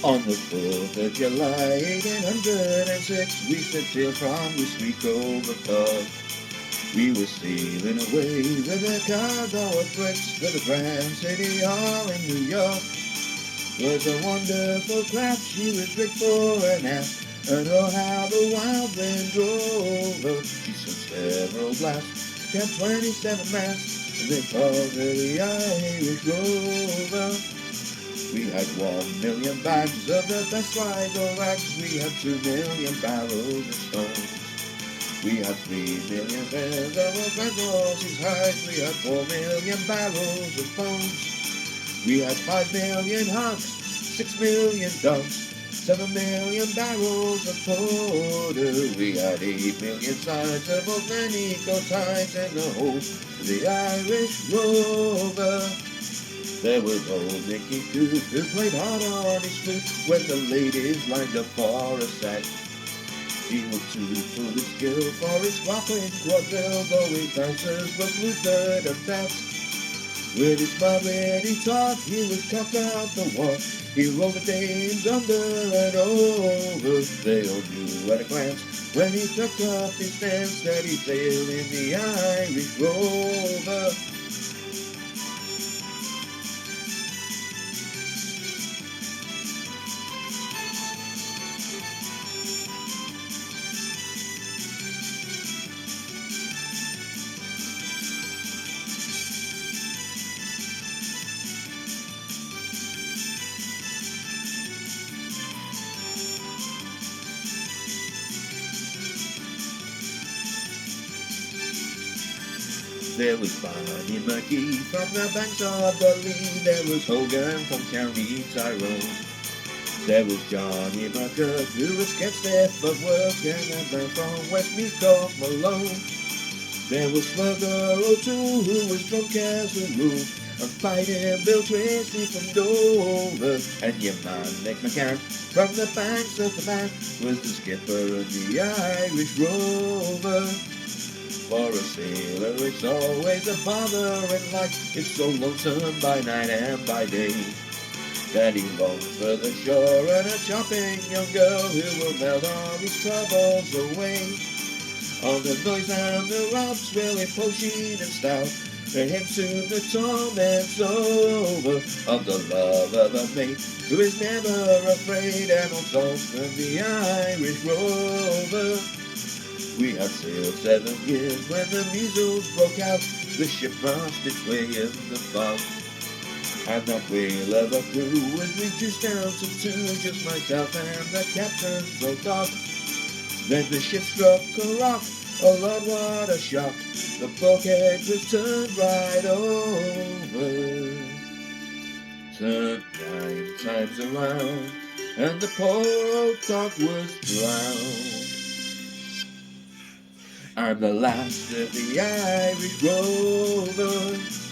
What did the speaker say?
On the 4th of July, 1806, we set sail from the sweet Rover. We were sailing away with a cargo of bricks to the Grand City Hall in New York. Was a wonderful craft, she was rigged for an aft, and oh how the wild wind drove her. She sent several blasts, she had 27 masts, and they called her the Irish Rover. We had 1,000,000 bags of the best rifle rags, we had 2,000,000 barrels of stones. We had 3,000,000 pairs of red horses' hides, we had 4,000,000 barrels of bones. We had 5,000,000 hogs, 6,000,000 dogs, 7,000,000 barrels of porter. We had 8,000,000 sides of old Manico tides, and the whole of the Irish Rover. There was old Nicky too, who played hard on his flute when the ladies lined up for a set. He was too full of skill for his squabbling quadrille, though his dancers were fluted and best. With his mouth ready talk, he was cocked out the war. He rolled the dames under and over. They all knew at a glance when he took up his stance that he sailed in the Irish Rover. There was Barney McGee from the banks of the Lee. There was Hogan from County Tyrone. There was Johnny McGurk, who was kept stiff of work, and a man from Westmeath called Malone. There was Slugger O'Toole, who was drunk as a rule, and Fighting Bill Tracy from Dover. And your man Nick McCann from the banks of the Man was the skipper of the Irish Rover. For a sailor it's always a bother in life, it's so lonesome by night and by day, that he longs for the shore and a chopping young girl who will melt all his troubles away. All the noise and the robs, really poaching and stout, for him soon the torment's over. Of the love of a mate who is never afraid, and on salt from the Irish Rover. We had sailed 7 years when the measles broke out. The ship lost its way in the fog, and that whale of a crew was reduced down to 2, just myself and the captain's old dog. Then the ship struck a rock, oh Lord, what a shock. The bulkhead was turned right over, turned 9 times around, and the poor old dog was drowned. I'm the last of the Irish Rovers.